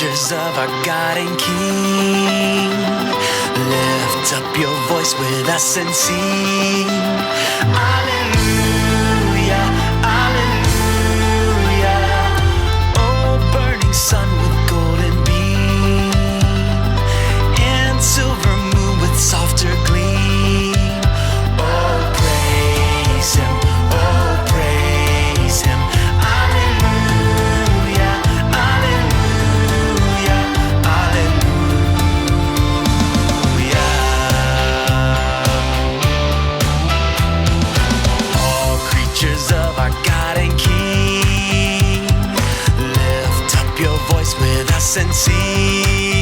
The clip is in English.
creatures of our God and King, lift up your voice with us and sing. Alleluia, alleluia. Oh, burning sun with golden beam, and silver moon with softer gleam. Oh, praise Him, oh, praise Him. Alleluia, alleluia, alleluia. All creatures of our God and King, lift up your voice with us and sing.